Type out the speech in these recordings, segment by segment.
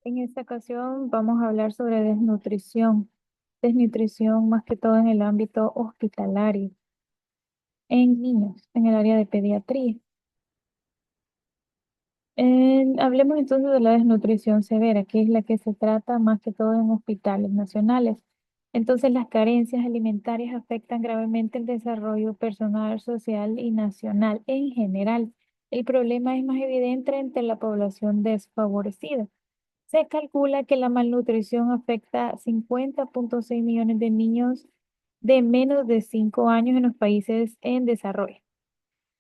En esta ocasión vamos a hablar sobre desnutrición más que todo en el ámbito hospitalario, en niños, en el área de pediatría. Hablemos entonces de la desnutrición severa, que es la que se trata más que todo en hospitales nacionales. Entonces, las carencias alimentarias afectan gravemente el desarrollo personal, social y nacional en general. El problema es más evidente entre la población desfavorecida. Se calcula que la malnutrición afecta a 50,6 millones de niños de menos de 5 años en los países en desarrollo.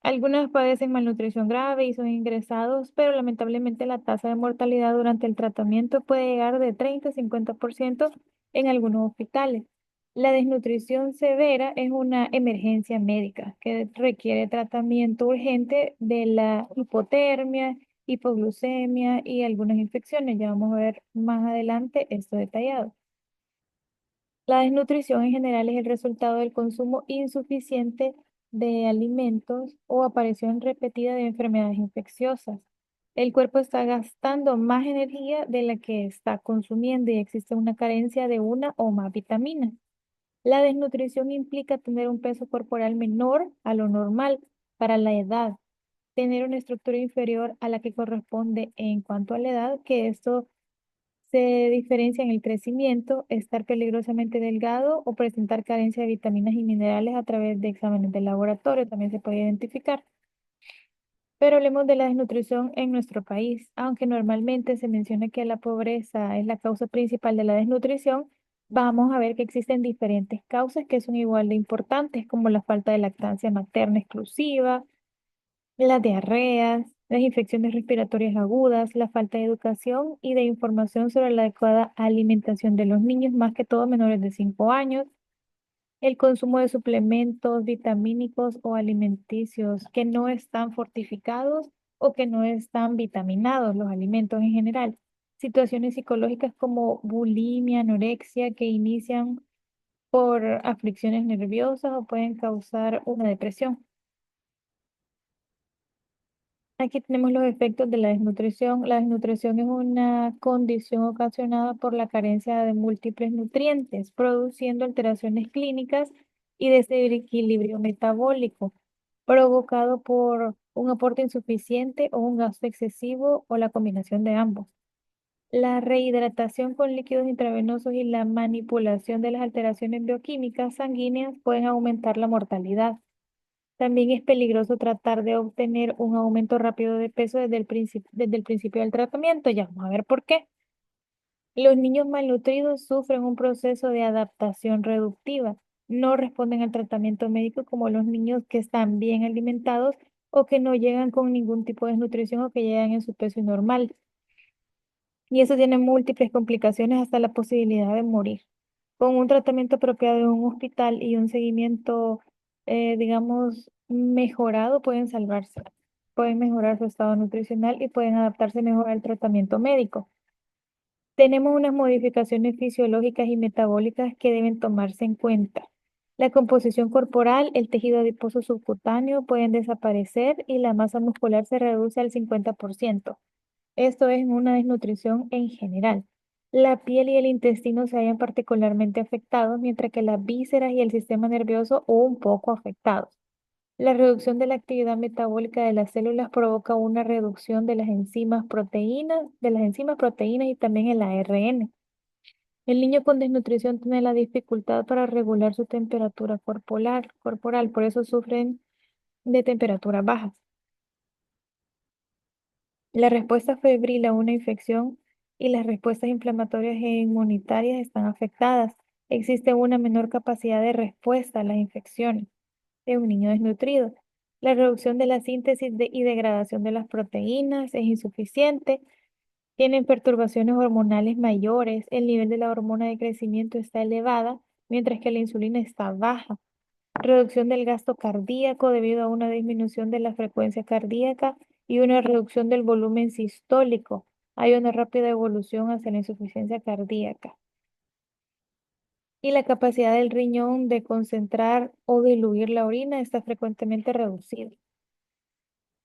Algunos padecen malnutrición grave y son ingresados, pero lamentablemente la tasa de mortalidad durante el tratamiento puede llegar de 30 a 50% en algunos hospitales. La desnutrición severa es una emergencia médica que requiere tratamiento urgente de la hipotermia, hipoglucemia y algunas infecciones. Ya vamos a ver más adelante esto detallado. La desnutrición en general es el resultado del consumo insuficiente de alimentos o aparición repetida de enfermedades infecciosas. El cuerpo está gastando más energía de la que está consumiendo y existe una carencia de una o más vitaminas. La desnutrición implica tener un peso corporal menor a lo normal para la edad, tener una estructura inferior a la que corresponde en cuanto a la edad, que esto se diferencia en el crecimiento, estar peligrosamente delgado o presentar carencia de vitaminas y minerales a través de exámenes de laboratorio, también se puede identificar. Pero hablemos de la desnutrición en nuestro país. Aunque normalmente se menciona que la pobreza es la causa principal de la desnutrición, vamos a ver que existen diferentes causas que son igual de importantes, como la falta de lactancia materna exclusiva, las diarreas, las infecciones respiratorias agudas, la falta de educación y de información sobre la adecuada alimentación de los niños, más que todo menores de 5 años, el consumo de suplementos vitamínicos o alimenticios que no están fortificados o que no están vitaminados, los alimentos en general. Situaciones psicológicas como bulimia, anorexia, que inician por aflicciones nerviosas o pueden causar una depresión. Aquí tenemos los efectos de la desnutrición. La desnutrición es una condición ocasionada por la carencia de múltiples nutrientes, produciendo alteraciones clínicas y desequilibrio metabólico, provocado por un aporte insuficiente o un gasto excesivo o la combinación de ambos. La rehidratación con líquidos intravenosos y la manipulación de las alteraciones bioquímicas sanguíneas pueden aumentar la mortalidad. También es peligroso tratar de obtener un aumento rápido de peso desde el principio del tratamiento. Ya vamos a ver por qué. Los niños malnutridos sufren un proceso de adaptación reductiva. No responden al tratamiento médico como los niños que están bien alimentados o que no llegan con ningún tipo de desnutrición o que llegan en su peso normal. Y eso tiene múltiples complicaciones hasta la posibilidad de morir. Con un tratamiento apropiado en un hospital y un seguimiento, digamos, mejorado, pueden salvarse. Pueden mejorar su estado nutricional y pueden adaptarse mejor al tratamiento médico. Tenemos unas modificaciones fisiológicas y metabólicas que deben tomarse en cuenta. La composición corporal, el tejido adiposo subcutáneo pueden desaparecer y la masa muscular se reduce al 50%. Esto es una desnutrición en general. La piel y el intestino se hallan particularmente afectados, mientras que las vísceras y el sistema nervioso un poco afectados. La reducción de la actividad metabólica de las células provoca una reducción de las enzimas proteínas y también el ARN. El niño con desnutrición tiene la dificultad para regular su temperatura corporal, por eso sufren de temperaturas bajas. La respuesta febril a una infección y las respuestas inflamatorias e inmunitarias están afectadas. Existe una menor capacidad de respuesta a las infecciones de un niño desnutrido. La reducción de la y degradación de las proteínas es insuficiente. Tienen perturbaciones hormonales mayores. El nivel de la hormona de crecimiento está elevada, mientras que la insulina está baja. Reducción del gasto cardíaco debido a una disminución de la frecuencia cardíaca y una reducción del volumen sistólico. Hay una rápida evolución hacia la insuficiencia cardíaca. Y la capacidad del riñón de concentrar o diluir la orina está frecuentemente reducida.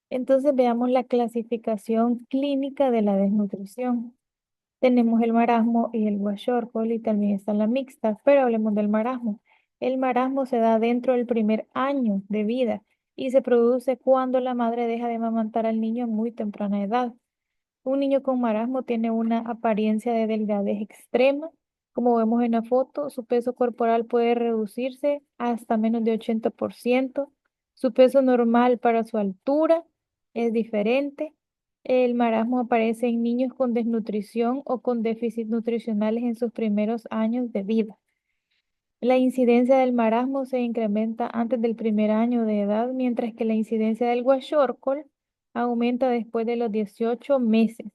Entonces veamos la clasificación clínica de la desnutrición. Tenemos el marasmo y el kwashiorkor y también está la mixta, pero hablemos del marasmo. El marasmo se da dentro del primer año de vida y se produce cuando la madre deja de amamantar al niño a muy temprana edad. Un niño con marasmo tiene una apariencia de delgadez extrema. Como vemos en la foto, su peso corporal puede reducirse hasta menos de 80%. Su peso normal para su altura es diferente. El marasmo aparece en niños con desnutrición o con déficits nutricionales en sus primeros años de vida. La incidencia del marasmo se incrementa antes del primer año de edad, mientras que la incidencia del kwashiorkor aumenta después de los 18 meses.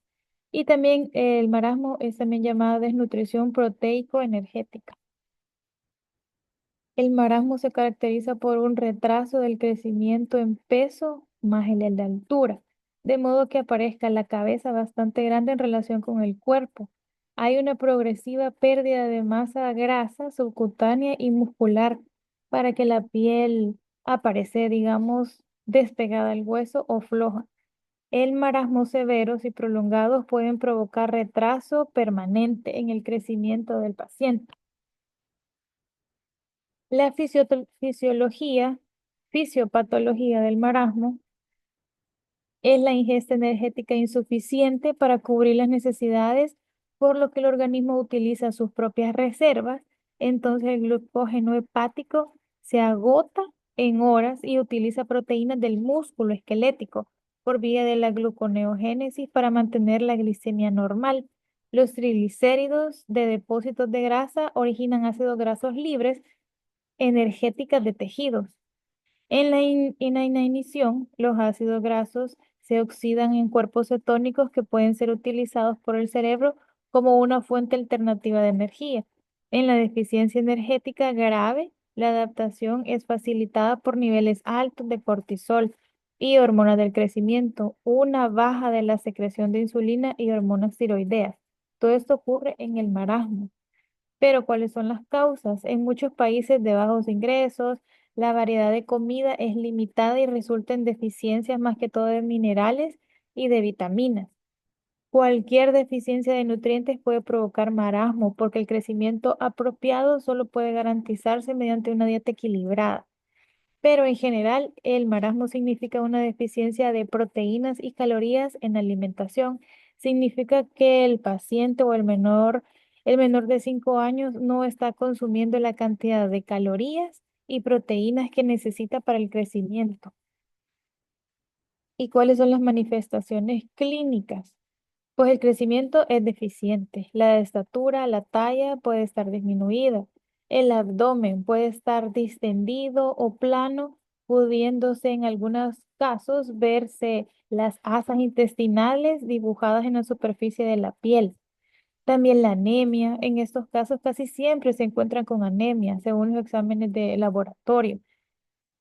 Y también el marasmo es también llamada desnutrición proteico-energética. El marasmo se caracteriza por un retraso del crecimiento en peso más el de altura, de modo que aparezca la cabeza bastante grande en relación con el cuerpo. Hay una progresiva pérdida de masa grasa subcutánea y muscular para que la piel aparece, digamos, despegada del hueso o floja. El marasmo severos y prolongados pueden provocar retraso permanente en el crecimiento del paciente. La fisiopatología del marasmo es la ingesta energética insuficiente para cubrir las necesidades, por lo que el organismo utiliza sus propias reservas. Entonces el glucógeno hepático se agota en horas y utiliza proteínas del músculo esquelético por vía de la gluconeogénesis para mantener la glicemia normal. Los triglicéridos de depósitos de grasa originan ácidos grasos libres energéticas de tejidos. En la inanición, los ácidos grasos se oxidan en cuerpos cetónicos que pueden ser utilizados por el cerebro como una fuente alternativa de energía. En la deficiencia energética grave, la adaptación es facilitada por niveles altos de cortisol y hormonas del crecimiento, una baja de la secreción de insulina y hormonas tiroideas. Todo esto ocurre en el marasmo. Pero ¿cuáles son las causas? En muchos países de bajos ingresos, la variedad de comida es limitada y resulta en deficiencias más que todo de minerales y de vitaminas. Cualquier deficiencia de nutrientes puede provocar marasmo porque el crecimiento apropiado solo puede garantizarse mediante una dieta equilibrada. Pero en general, el marasmo significa una deficiencia de proteínas y calorías en la alimentación. Significa que el paciente o el menor de 5 años no está consumiendo la cantidad de calorías y proteínas que necesita para el crecimiento. ¿Y cuáles son las manifestaciones clínicas? Pues el crecimiento es deficiente. La estatura, la talla puede estar disminuida. El abdomen puede estar distendido o plano, pudiéndose en algunos casos verse las asas intestinales dibujadas en la superficie de la piel. También la anemia. En estos casos casi siempre se encuentran con anemia, según los exámenes de laboratorio.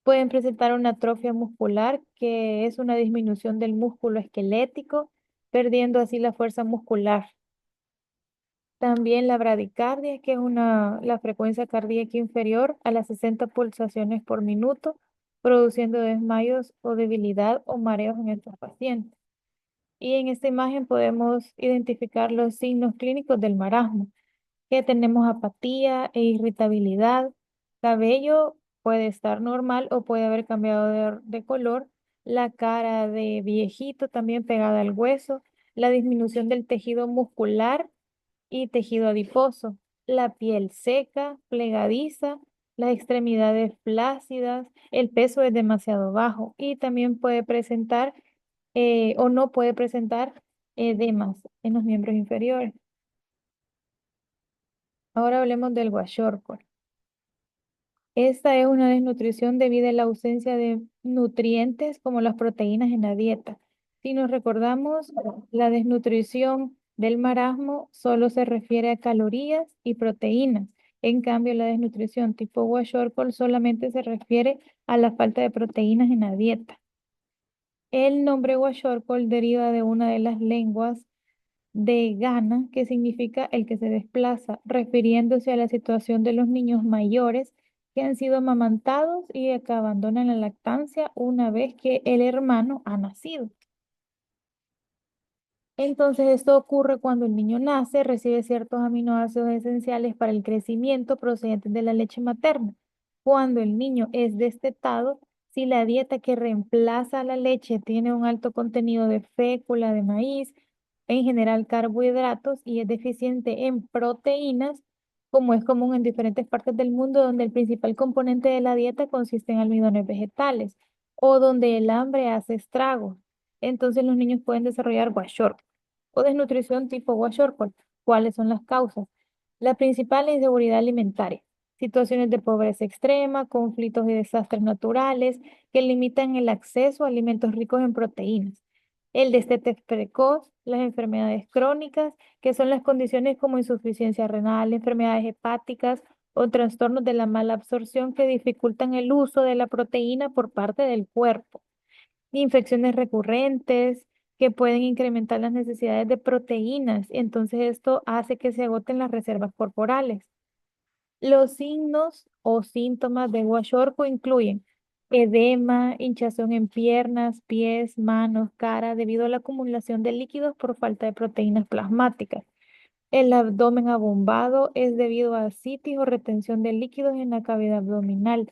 Pueden presentar una atrofia muscular, que es una disminución del músculo esquelético, perdiendo así la fuerza muscular. También la bradicardia, que es la frecuencia cardíaca inferior a las 60 pulsaciones por minuto, produciendo desmayos o debilidad o mareos en estos pacientes. Y en esta imagen podemos identificar los signos clínicos del marasmo, que tenemos apatía e irritabilidad. Cabello puede estar normal o puede haber cambiado de color. La cara de viejito también pegada al hueso. La disminución del tejido muscular y tejido adiposo. La piel seca, plegadiza. Las extremidades flácidas. El peso es demasiado bajo y también puede presentar o no puede presentar edemas en los miembros inferiores. Ahora hablemos del kwashiorkor. Esta es una desnutrición debido a la ausencia de nutrientes como las proteínas en la dieta. Si nos recordamos, la desnutrición del marasmo solo se refiere a calorías y proteínas. En cambio, la desnutrición tipo kwashiorkor solamente se refiere a la falta de proteínas en la dieta. El nombre kwashiorkor deriva de una de las lenguas de Ghana, que significa el que se desplaza, refiriéndose a la situación de los niños mayores que han sido amamantados y que abandonan la lactancia una vez que el hermano ha nacido. Entonces, esto ocurre cuando el niño nace, recibe ciertos aminoácidos esenciales para el crecimiento procedentes de la leche materna. Cuando el niño es destetado, si la dieta que reemplaza la leche tiene un alto contenido de fécula, de maíz, en general carbohidratos, y es deficiente en proteínas, como es común en diferentes partes del mundo, donde el principal componente de la dieta consiste en almidones vegetales, o donde el hambre hace estragos. Entonces los niños pueden desarrollar kwashiorkor o desnutrición tipo kwashiorkor. ¿Cuáles son las causas? La principal es inseguridad alimentaria, situaciones de pobreza extrema, conflictos y desastres naturales que limitan el acceso a alimentos ricos en proteínas. El destete precoz, las enfermedades crónicas, que son las condiciones como insuficiencia renal, enfermedades hepáticas o trastornos de la mala absorción que dificultan el uso de la proteína por parte del cuerpo. Infecciones recurrentes que pueden incrementar las necesidades de proteínas. Entonces esto hace que se agoten las reservas corporales. Los signos o síntomas de Kwashiorkor incluyen edema, hinchazón en piernas, pies, manos, cara, debido a la acumulación de líquidos por falta de proteínas plasmáticas. El abdomen abombado es debido a citis o retención de líquidos en la cavidad abdominal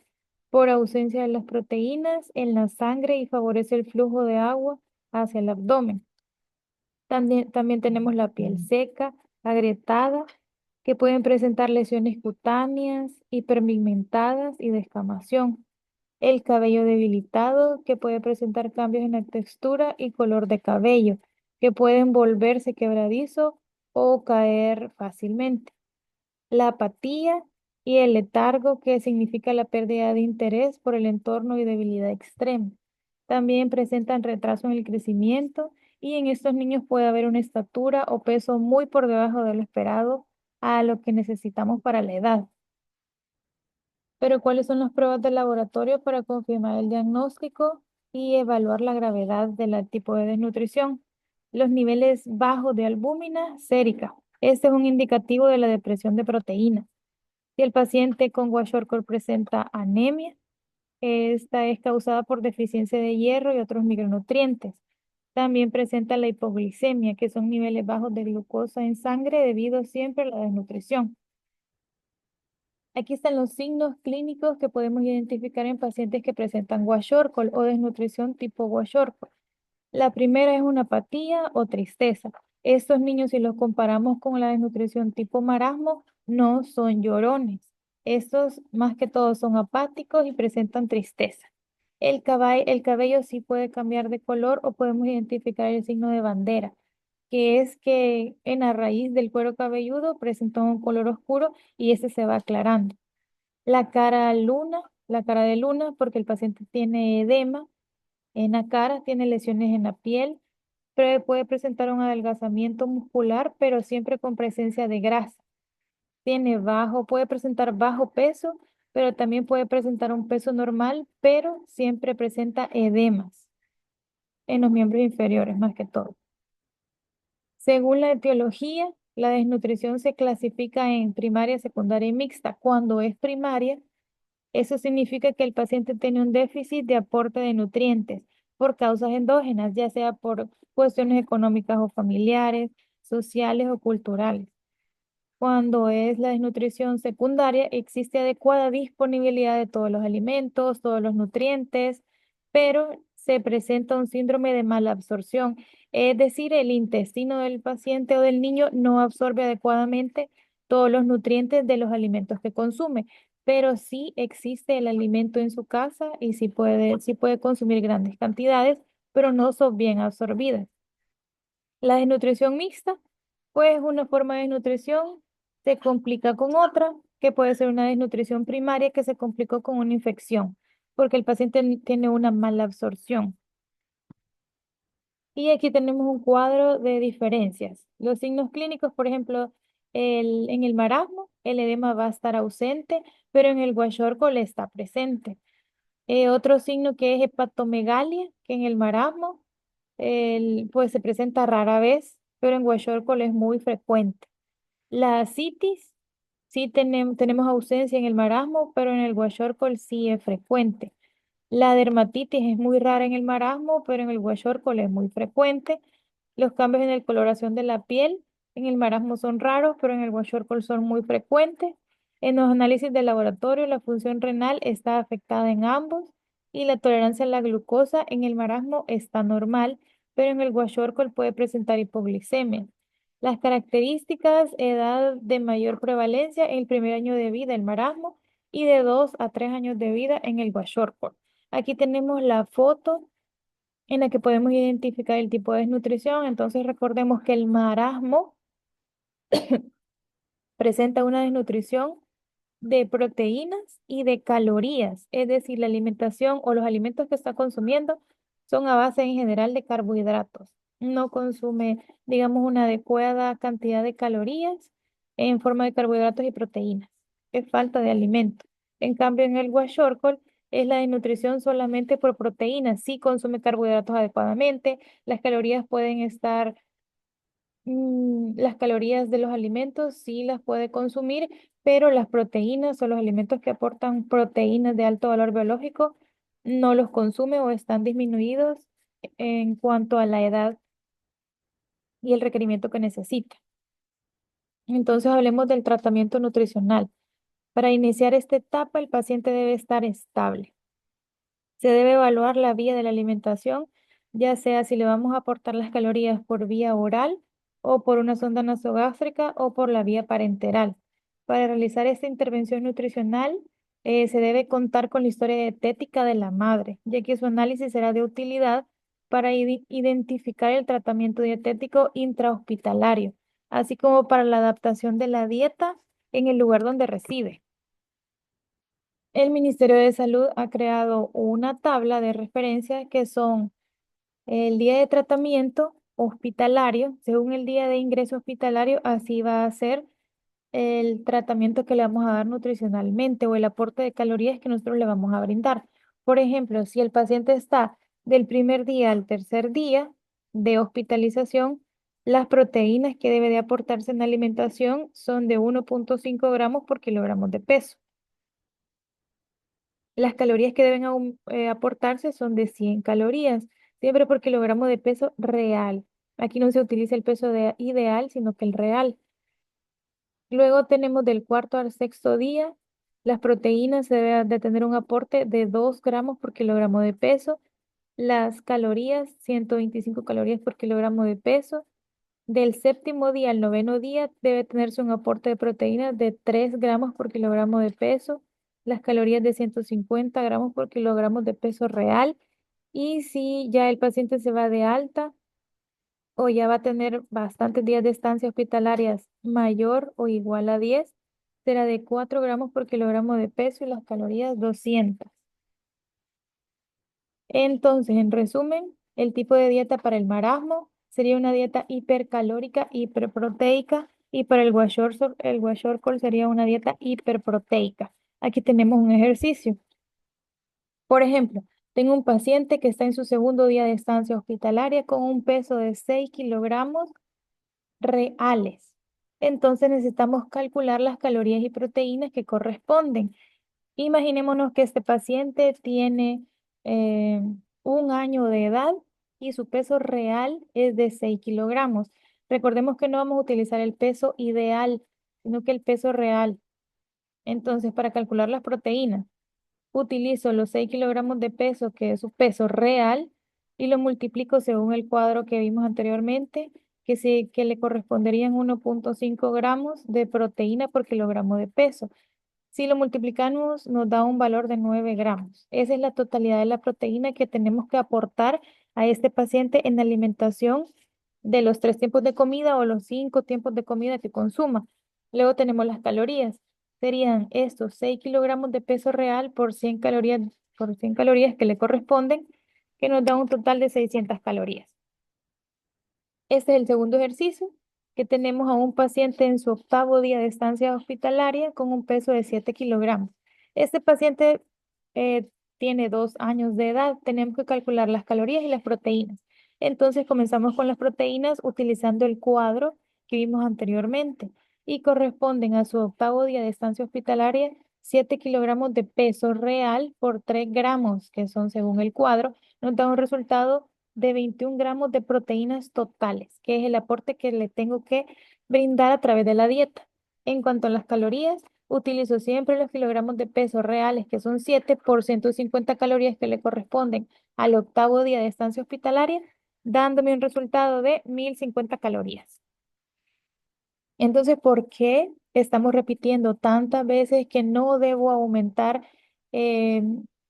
por ausencia de las proteínas en la sangre y favorece el flujo de agua hacia el abdomen. También tenemos la piel seca, agrietada, que pueden presentar lesiones cutáneas, hiperpigmentadas y descamación. El cabello debilitado, que puede presentar cambios en la textura y color de cabello, que pueden volverse quebradizo o caer fácilmente. La apatía y el letargo, que significa la pérdida de interés por el entorno y debilidad extrema. También presentan retraso en el crecimiento y en estos niños puede haber una estatura o peso muy por debajo de lo esperado a lo que necesitamos para la edad. Pero ¿cuáles son las pruebas de laboratorio para confirmar el diagnóstico y evaluar la gravedad del tipo de desnutrición? Los niveles bajos de albúmina sérica. Este es un indicativo de la depresión de proteínas. Si el paciente con kwashiorkor presenta anemia, esta es causada por deficiencia de hierro y otros micronutrientes. También presenta la hipoglicemia, que son niveles bajos de glucosa en sangre debido siempre a la desnutrición. Aquí están los signos clínicos que podemos identificar en pacientes que presentan kwashiorkor o desnutrición tipo kwashiorkor. La primera es una apatía o tristeza. Estos niños, si los comparamos con la desnutrición tipo marasmo, no son llorones. Estos más que todo son apáticos y presentan tristeza. El cabello sí puede cambiar de color o podemos identificar el signo de bandera, que es que en la raíz del cuero cabelludo presenta un color oscuro y ese se va aclarando. La cara de luna, porque el paciente tiene edema en la cara, tiene lesiones en la piel, puede presentar un adelgazamiento muscular, pero siempre con presencia de grasa. Puede presentar bajo peso, pero también puede presentar un peso normal, pero siempre presenta edemas en los miembros inferiores, más que todo. Según la etiología, la desnutrición se clasifica en primaria, secundaria y mixta. Cuando es primaria, eso significa que el paciente tiene un déficit de aporte de nutrientes por causas endógenas, ya sea por cuestiones económicas o familiares, sociales o culturales. Cuando es la desnutrición secundaria, existe adecuada disponibilidad de todos los alimentos, todos los nutrientes, pero se presenta un síndrome de mala absorción, es decir, el intestino del paciente o del niño no absorbe adecuadamente todos los nutrientes de los alimentos que consume, pero sí existe el alimento en su casa y sí puede consumir grandes cantidades, pero no son bien absorbidas. La desnutrición mixta, pues una forma de desnutrición se complica con otra, que puede ser una desnutrición primaria que se complicó con una infección, porque el paciente tiene una mala absorción. Y aquí tenemos un cuadro de diferencias. Los signos clínicos, por ejemplo, en el marasmo, el edema va a estar ausente, pero en el kwashiorkor está presente. Otro signo que es hepatomegalia, que en el marasmo pues se presenta rara vez, pero en kwashiorkor es muy frecuente. La citis, sí tenemos ausencia en el marasmo, pero en el kwashiorkor sí es frecuente. La dermatitis es muy rara en el marasmo, pero en el kwashiorkor es muy frecuente. Los cambios en la coloración de la piel en el marasmo son raros, pero en el kwashiorkor son muy frecuentes. En los análisis de laboratorio, la función renal está afectada en ambos y la tolerancia a la glucosa en el marasmo está normal, pero en el kwashiorkor puede presentar hipoglicemia. Las características, edad de mayor prevalencia en el primer año de vida, el marasmo, y de 2 a 3 años de vida en el kwashiorkor. Aquí tenemos la foto en la que podemos identificar el tipo de desnutrición. Entonces recordemos que el marasmo presenta una desnutrición de proteínas y de calorías, es decir, la alimentación o los alimentos que está consumiendo son a base en general de carbohidratos. No consume, digamos, una adecuada cantidad de calorías en forma de carbohidratos y proteínas. Es falta de alimento. En cambio, en el kwashiorkor es la desnutrición solamente por proteínas. Sí consume carbohidratos adecuadamente, las calorías pueden estar las calorías de los alimentos sí las puede consumir, pero las proteínas o los alimentos que aportan proteínas de alto valor biológico no los consume o están disminuidos en cuanto a la edad y el requerimiento que necesita. Entonces hablemos del tratamiento nutricional. Para iniciar esta etapa, el paciente debe estar estable. Se debe evaluar la vía de la alimentación, ya sea si le vamos a aportar las calorías por vía oral o por una sonda nasogástrica o por la vía parenteral. Para realizar esta intervención nutricional, se debe contar con la historia dietética de la madre, ya que su análisis será de utilidad para identificar el tratamiento dietético intrahospitalario, así como para la adaptación de la dieta en el lugar donde reside. El Ministerio de Salud ha creado una tabla de referencia que son el día de tratamiento hospitalario, según el día de ingreso hospitalario, así va a ser el tratamiento que le vamos a dar nutricionalmente o el aporte de calorías que nosotros le vamos a brindar. Por ejemplo, si el paciente está del primer día al tercer día de hospitalización, las proteínas que debe de aportarse en la alimentación son de 1,5 gramos por kilogramo de peso. Las calorías que deben aportarse son de 100 calorías, siempre por kilogramo de peso real. Aquí no se utiliza el peso ideal, sino que el real. Luego tenemos del cuarto al sexto día, las proteínas se deben de tener un aporte de 2 gramos por kilogramo de peso. Las calorías, 125 calorías por kilogramo de peso. Del séptimo día al noveno día debe tenerse un aporte de proteínas de 3 gramos por kilogramo de peso, las calorías de 150 gramos por kilogramo de peso real. Y si ya el paciente se va de alta o ya va a tener bastantes días de estancia hospitalarias mayor o igual a 10, será de 4 gramos por kilogramo de peso y las calorías 200. Entonces, en resumen, el tipo de dieta para el marasmo sería una dieta hipercalórica, hiperproteica, y para el kwashiorkor sería una dieta hiperproteica. Aquí tenemos un ejercicio. Por ejemplo, tengo un paciente que está en su segundo día de estancia hospitalaria con un peso de 6 kilogramos reales. Entonces necesitamos calcular las calorías y proteínas que corresponden. Imaginémonos que este paciente tiene eh, 1 año de edad y su peso real es de 6 kilogramos. Recordemos que no vamos a utilizar el peso ideal, sino que el peso real. Entonces, para calcular las proteínas, utilizo los 6 kilogramos de peso, que es su peso real, y lo multiplico según el cuadro que vimos anteriormente, que le corresponderían 1,5 gramos de proteína por kilogramo de peso. Si lo multiplicamos, nos da un valor de 9 gramos. Esa es la totalidad de la proteína que tenemos que aportar a este paciente en la alimentación de los 3 tiempos de comida o los 5 tiempos de comida que consuma. Luego tenemos las calorías. Serían estos 6 kilogramos de peso real por 100 calorías que le corresponden, que nos da un total de 600 calorías. Este es el segundo ejercicio, que tenemos a un paciente en su octavo día de estancia hospitalaria con un peso de 7 kilogramos. Este paciente eh, tiene 2 años de edad. Tenemos que calcular las calorías y las proteínas. Entonces comenzamos con las proteínas utilizando el cuadro que vimos anteriormente y corresponden a su octavo día de estancia hospitalaria 7 kilogramos de peso real por 3 gramos, que son según el cuadro, nos da un resultado de 21 gramos de proteínas totales, que es el aporte que le tengo que brindar a través de la dieta. En cuanto a las calorías, utilizo siempre los kilogramos de peso reales, que son 7 por 150 calorías que le corresponden al octavo día de estancia hospitalaria, dándome un resultado de 1050 calorías. Entonces, ¿por qué estamos repitiendo tantas veces que no debo aumentar eh,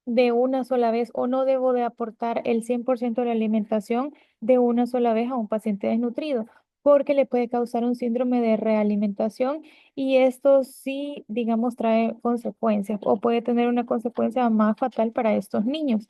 de una sola vez o no debo de aportar el 100% de la alimentación de una sola vez a un paciente desnutrido? Porque le puede causar un síndrome de realimentación y esto sí, digamos, trae consecuencias o puede tener una consecuencia más fatal para estos niños.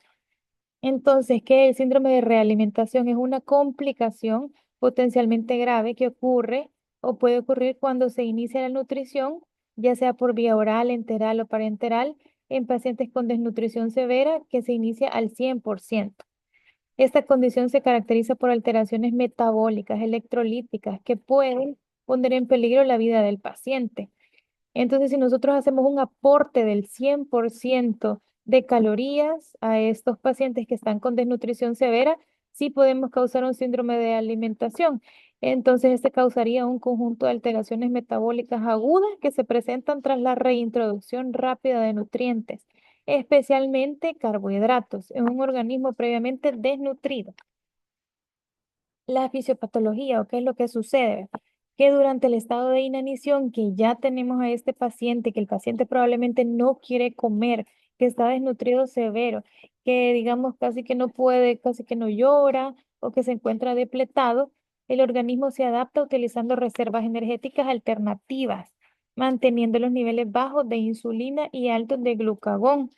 Entonces, que el síndrome de realimentación es una complicación potencialmente grave que ocurre o puede ocurrir cuando se inicia la nutrición, ya sea por vía oral, enteral o parenteral, en pacientes con desnutrición severa que se inicia al 100%. Esta condición se caracteriza por alteraciones metabólicas, electrolíticas, que pueden poner en peligro la vida del paciente. Entonces, si nosotros hacemos un aporte del 100% de calorías a estos pacientes que están con desnutrición severa, sí podemos causar un síndrome de alimentación. Entonces, este causaría un conjunto de alteraciones metabólicas agudas que se presentan tras la reintroducción rápida de nutrientes, especialmente carbohidratos, en un organismo previamente desnutrido. La fisiopatología o qué es lo que sucede, que durante el estado de inanición que ya tenemos a este paciente, que el paciente probablemente no quiere comer, que está desnutrido severo, que digamos casi que no puede, casi que no llora o que se encuentra depletado, el organismo se adapta utilizando reservas energéticas alternativas, manteniendo los niveles bajos de insulina y altos de glucagón.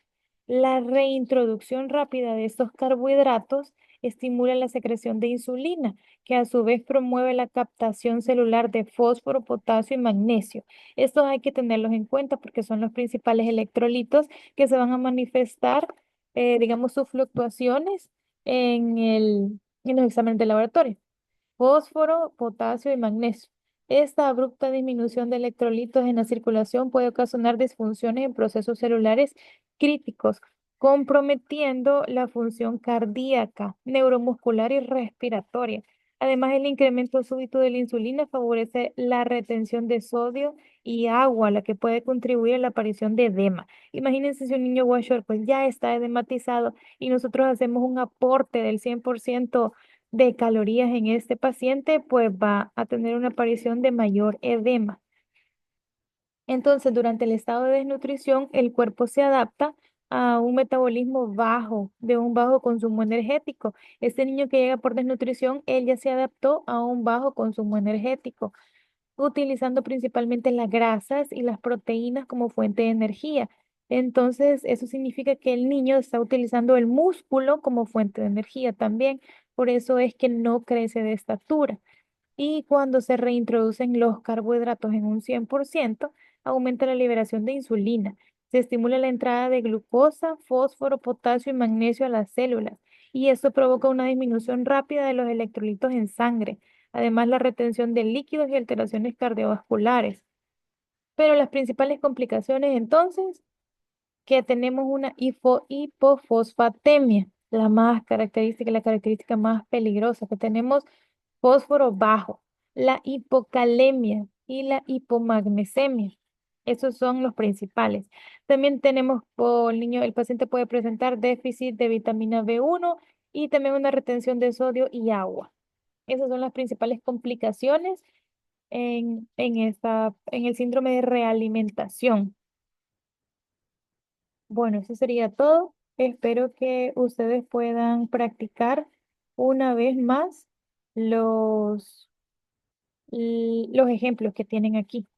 La reintroducción rápida de estos carbohidratos estimula la secreción de insulina, que a su vez promueve la captación celular de fósforo, potasio y magnesio. Estos hay que tenerlos en cuenta porque son los principales electrolitos que se van a manifestar, digamos, sus fluctuaciones en los exámenes de laboratorio: fósforo, potasio y magnesio. Esta abrupta disminución de electrolitos en la circulación puede ocasionar disfunciones en procesos celulares críticos, comprometiendo la función cardíaca, neuromuscular y respiratoria. Además, el incremento súbito de la insulina favorece la retención de sodio y agua, la que puede contribuir a la aparición de edema. Imagínense si un niño washer pues ya está edematizado y nosotros hacemos un aporte del 100% de calorías en este paciente, pues va a tener una aparición de mayor edema. Entonces, durante el estado de desnutrición, el cuerpo se adapta a un metabolismo bajo, de un bajo consumo energético. Este niño que llega por desnutrición, él ya se adaptó a un bajo consumo energético, utilizando principalmente las grasas y las proteínas como fuente de energía. Entonces, eso significa que el niño está utilizando el músculo como fuente de energía también. Por eso es que no crece de estatura. Y cuando se reintroducen los carbohidratos en un 100%, aumenta la liberación de insulina. Se estimula la entrada de glucosa, fósforo, potasio y magnesio a las células. Y esto provoca una disminución rápida de los electrolitos en sangre. Además, la retención de líquidos y alteraciones cardiovasculares. Pero las principales complicaciones entonces, que tenemos una hipofosfatemia, la más característica, la característica más peligrosa, que tenemos fósforo bajo, la hipocalemia y la hipomagnesemia. Esos son los principales. También tenemos, por el niño, el paciente puede presentar déficit de vitamina B1 y también una retención de sodio y agua. Esas son las principales complicaciones en el síndrome de realimentación. Bueno, eso sería todo. Espero que ustedes puedan practicar una vez más los los ejemplos que tienen aquí.